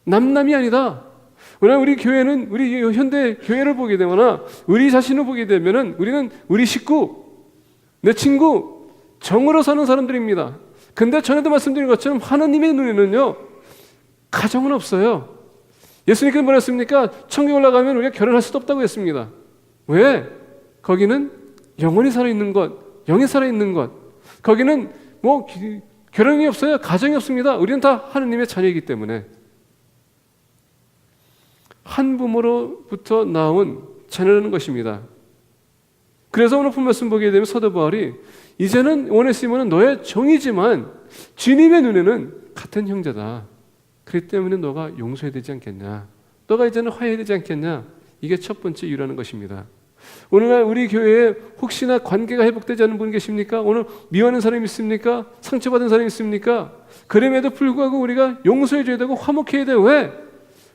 남남이 아니다. 왜냐하면 우리 교회는, 우리 현대 교회를 보게 되거나 우리 자신을 보게 되면은 우리는 우리 식구, 내 친구, 정으로 사는 사람들입니다. 근데 전에도 말씀드린 것처럼 하나님의 눈에는요, 가정은 없어요. 예수님께서 뭐랬습니까? 천국에 올라가면 우리가 결혼할 수도 없다고 했습니다. 왜? 거기는 영혼이 살아있는 것, 영이 살아있는 것. 거기는 뭐 결혼이 없어요. 가정이 없습니다. 우리는 다 하나님의 자녀이기 때문에. 한 부모로부터 나온 자녀라는 것입니다. 그래서 오늘 본 말씀 보게 되면 사도 바울이 이제는 오네시모는 너의 종이지만 주님의 눈에는 같은 형제다. 그렇기 때문에 너가 용서해야 되지 않겠냐. 너가 이제는 화해해야 되지 않겠냐. 이게 첫 번째 이유라는 것입니다. 오늘날 우리 교회에 혹시나 관계가 회복되지 않는 분 계십니까? 오늘 미워하는 사람이 있습니까? 상처받은 사람이 있습니까? 그럼에도 불구하고 우리가 용서해줘야 되고 화목해야 돼요. 왜?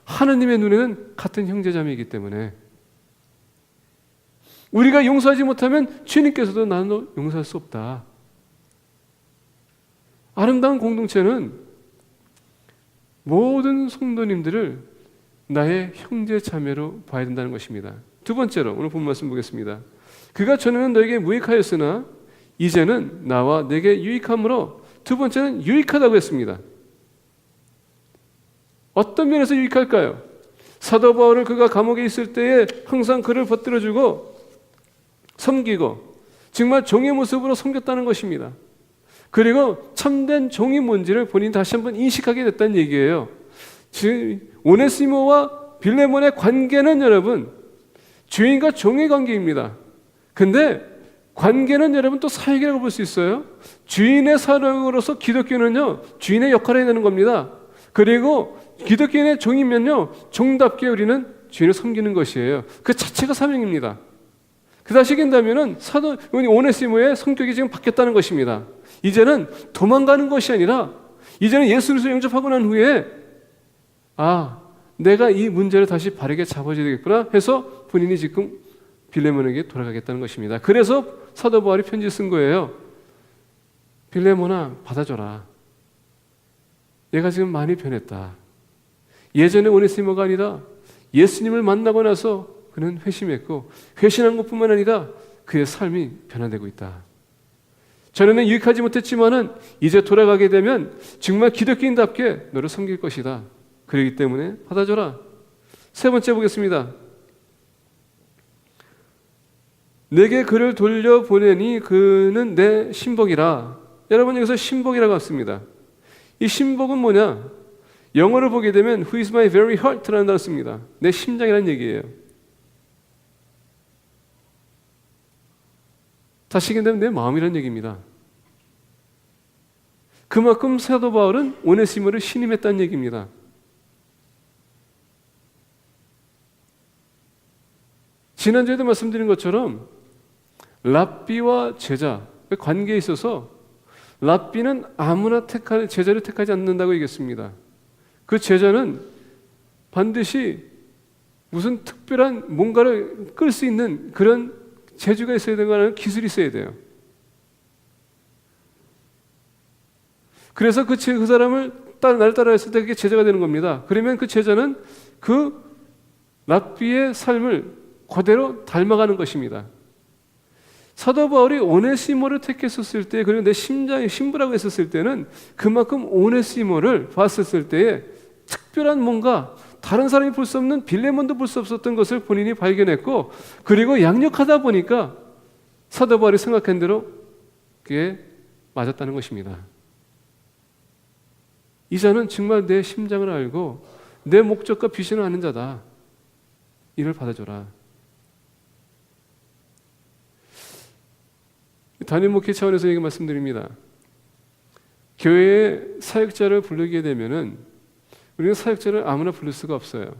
하느님의 눈에는 같은 형제자매이기 때문에. 우리가 용서하지 못하면 주님께서도 나는 너 용서할 수 없다. 아름다운 공동체는 모든 성도님들을 나의 형제 자매로 봐야 된다는 것입니다. 두 번째로 오늘 본 말씀 보겠습니다. 그가 전에는 너에게 무익하였으나 이제는 나와 내게 유익함으로, 두 번째는 유익하다고 했습니다. 어떤 면에서 유익할까요? 사도 바울을 그가 감옥에 있을 때에 항상 그를 붙들어주고 섬기고 정말 종의 모습으로 섬겼다는 것입니다. 그리고 참된 종이 뭔지를 본인이 다시 한번 인식하게 됐다는 얘기예요. 즉 오네시모와 빌레몬의 관계는 여러분 주인과 종의 관계입니다. 근데 관계는 여러분 또 사역이라고 볼 수 있어요. 주인의 사역으로서 기독교는요 주인의 역할을 해야 되는 겁니다. 그리고 기독교인의 종이면요 종답게 우리는 주인을 섬기는 것이에요. 그 자체가 사명입니다. 그 다시 얘기한다면은 사도 오네시모의 성격이 지금 바뀌었다는 것입니다. 이제는 도망가는 것이 아니라 이제는 예수 그리스도를 영접하고 난 후에 내가 이 문제를 다시 바르게 잡아줘야 되겠구나 해서 본인이 지금 빌레몬에게 돌아가겠다는 것입니다. 그래서 사도 바울이 편지 쓴 거예요. 빌레몬아 받아줘라. 얘가 지금 많이 변했다. 예전에 오네시모가 아니라 예수님을 만나고 나서 그는 회심했고 회심한 것뿐만 아니라 그의 삶이 변화되고 있다. 전에는 유익하지 못했지만은 이제 돌아가게 되면 정말 기독교인답게 너를 섬길 것이다. 그렇기 때문에 받아줘라. 세 번째 보겠습니다. 내게 그를 돌려보내니 그는 내 신복이라. 여러분 여기서 신복이라고 했습니다. 이 신복은 뭐냐? 영어를 보게 되면 Who is my very heart라는 단어를 씁니다. 내 심장이라는 얘기예요. 다시 얘기하면 내 마음이라는 얘기입니다. 그만큼 사도 바울은 오네시모를 신임했다는 얘기입니다. 지난주에도 말씀드린 것처럼 랍비와 제자 그 관계에 있어서 랍비는 아무나 제자를 택하지 않는다고 얘기했습니다. 그 제자는 반드시 무슨 특별한 뭔가를 끌 수 있는 그런 재주가 있어야 되거나 기술이 있어야 돼요. 그래서 그 사람을 나를 따라했을 때 그게 제자가 되는 겁니다. 그러면 그 제자는 그 랍비의 삶을 그대로 닮아가는 것입니다. 사도 바울이 오네시모를 택했었을 때, 그리고 내 심장의 신부라고 했었을 때는 그만큼 오네시모를 봤었을 때에 특별한 뭔가 다른 사람이 볼 수 없는 빌레몬도 볼 수 없었던 것을 본인이 발견했고, 그리고 양육하다 보니까 사도 바울이 생각한 대로 그게 맞았다는 것입니다. 이 자는 정말 내 심장을 알고 내 목적과 비전을 아는 자다. 이를 받아줘라. 단임 목회 차원에서 얘기 말씀드립니다. 교회에 사역자를 부르게 되면은 우리는 사역자를 아무나 부를 수가 없어요.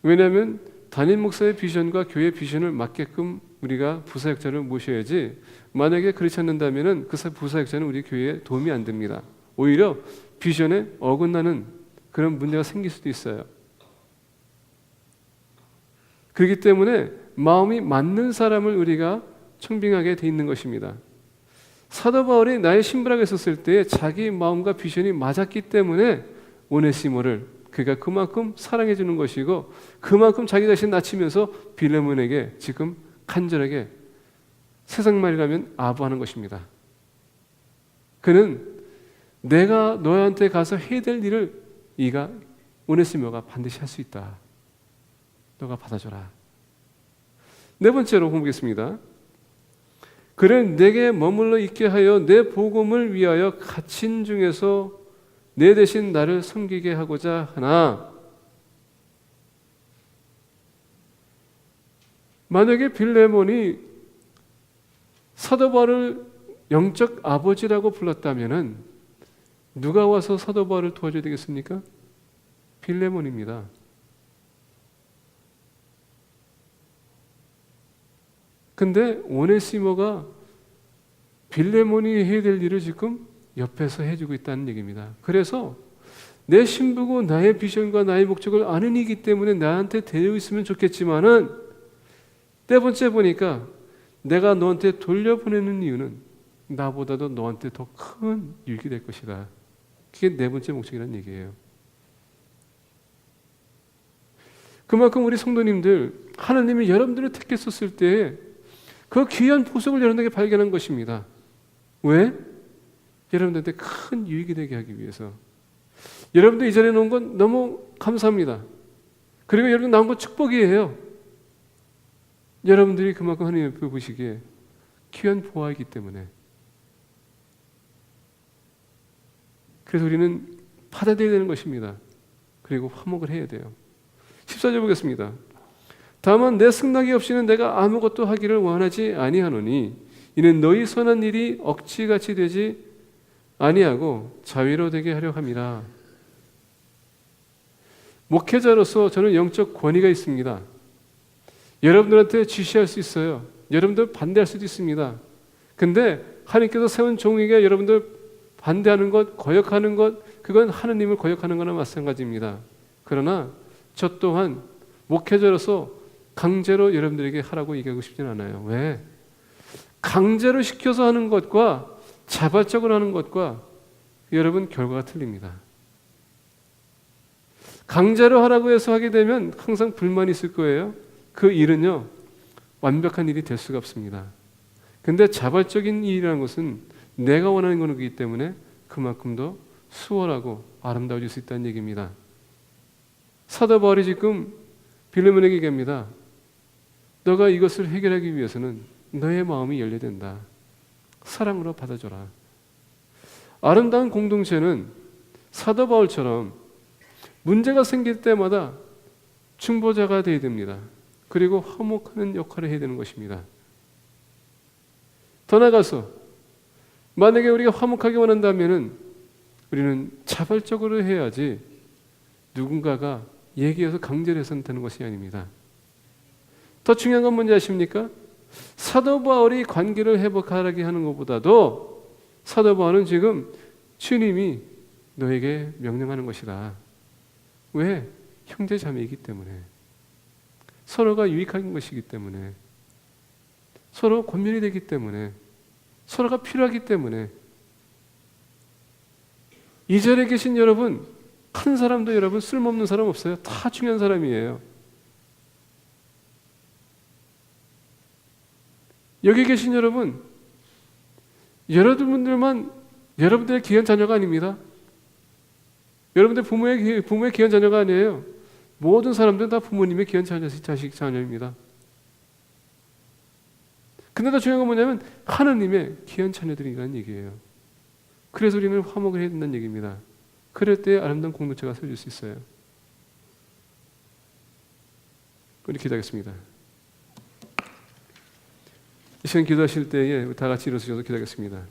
왜냐하면 담임 목사의 비전과 교회의 비전을 맞게끔 우리가 부사역자를 모셔야지, 만약에 그렇지 않는다면은 그 부사역자는 우리 교회에 도움이 안 됩니다. 오히려 비전에 어긋나는 그런 문제가 생길 수도 있어요. 그렇기 때문에 마음이 맞는 사람을 우리가 청빙하게 돼 있는 것입니다. 사도 바울이 나의 신부라고 했었을 때 자기 마음과 비전이 맞았기 때문에 오네시모를 그가 그만큼 사랑해 주는 것이고, 그만큼 자기 자신 낮추면서 빌레몬에게 지금 간절하게 세상 말이라면 아부하는 것입니다. 그는 내가 너한테 가서 해야 될 일을 오네시모가 반드시 할 수 있다. 너가 받아줘라. 네 번째로 보겠습니다. 그를 내게 머물러 있게 하여 내 복음을 위하여 갇힌 중에서 내 대신 나를 섬기게 하고자 하나. 만약에 빌레몬이 사도 바울을 영적 아버지라고 불렀다면은 누가 와서 사도 바울을 도와줘야 되겠습니까? 빌레몬입니다. 근데 오네시모가 빌레몬이 해야 될 일을 지금 옆에서 해주고 있다는 얘기입니다. 그래서 내 신부고 나의 비전과 나의 목적을 아는 이기 때문에 나한테 되어 있으면 좋겠지만은 네 번째 보니까 내가 너한테 돌려보내는 이유는 나보다도 너한테 더 큰 유익이 될 것이다. 그게 네 번째 목적이라는 얘기예요. 그만큼 우리 성도님들 하나님이 여러분들을 택했었을 때 그 귀한 보석을 여러분에게 발견한 것입니다. 왜? 여러분들한테 큰 유익이 되게 하기 위해서. 여러분들 이전에 놓은 건 너무 감사합니다. 그리고 여러분 나온 건 축복이에요. 여러분들이 그만큼 하나님 앞에 보시기에 귀한 보화이기 때문에. 그래서 우리는 받아들여야 되는 것입니다. 그리고 화목을 해야 돼요. 14절 보겠습니다. 다만 내 승낙이 없이는 내가 아무것도 하기를 원하지 아니하노니 이는 너희 선한 일이 억지같이 되지 아니하고 자위로 되게 하려 함이라. 목회자로서 저는 영적 권위가 있습니다. 여러분들한테 지시할 수 있어요. 여러분들 반대할 수도 있습니다. 근데 하나님께서 세운 종에게 여러분들 반대하는 것, 거역하는 것, 그건 하나님을 거역하는 거나 마찬가지입니다. 그러나 저 또한 목회자로서 강제로 여러분들에게 하라고 얘기하고 싶지는 않아요. 왜? 강제로 시켜서 하는 것과 자발적으로 하는 것과 여러분 결과가 틀립니다. 강제로 하라고 해서 하게 되면 항상 불만이 있을 거예요. 그 일은요, 완벽한 일이 될 수가 없습니다. 근데 자발적인 일이라는 것은 내가 원하는 거기 때문에 그만큼 더 수월하고 아름다워질 수 있다는 얘기입니다. 사도 바울이 지금 빌레몬에게 얘기합니다. 너가 이것을 해결하기 위해서는 너의 마음이 열려야 된다. 사랑으로 받아줘라. 아름다운 공동체는 사도 바울처럼 문제가 생길 때마다 중보자가 되어야 됩니다. 그리고 화목하는 역할을 해야 되는 것입니다. 더 나아가서 만약에 우리가 화목하게 원한다면 우리는 자발적으로 해야지 누군가가 얘기해서 강제로 해서는 되는 것이 아닙니다. 더 중요한 건 뭔지 아십니까? 사도 바울이 관계를 회복하게 하는 것보다도 사도 바울은 지금 주님이 너에게 명령하는 것이다. 왜? 형제 자매이기 때문에. 서로가 유익한 것이기 때문에. 서로 권면이 되기 때문에. 서로가 필요하기 때문에. 이 자리에 계신 여러분, 큰 사람도 여러분 쓸모없는 사람 없어요. 다 중요한 사람이에요. 여기 계신 여러분, 여러분들만 여러분들의 귀한 자녀가 아닙니다. 여러분들 부모의 귀한 자녀가 아니에요. 모든 사람들은 다 부모님의 귀한 자식 자녀입니다. 근데 더 중요한 건 뭐냐면 하나님의 귀한 자녀들이라는 얘기예요. 그래서 우리는 화목을 해야 된다는 얘기입니다. 그럴 때 아름다운 공동체가 세워질 수 있어요. 우리 기도하겠습니다. 이 시간 기도하실 때에 다 같이 일어서셔서 기도하겠습니다.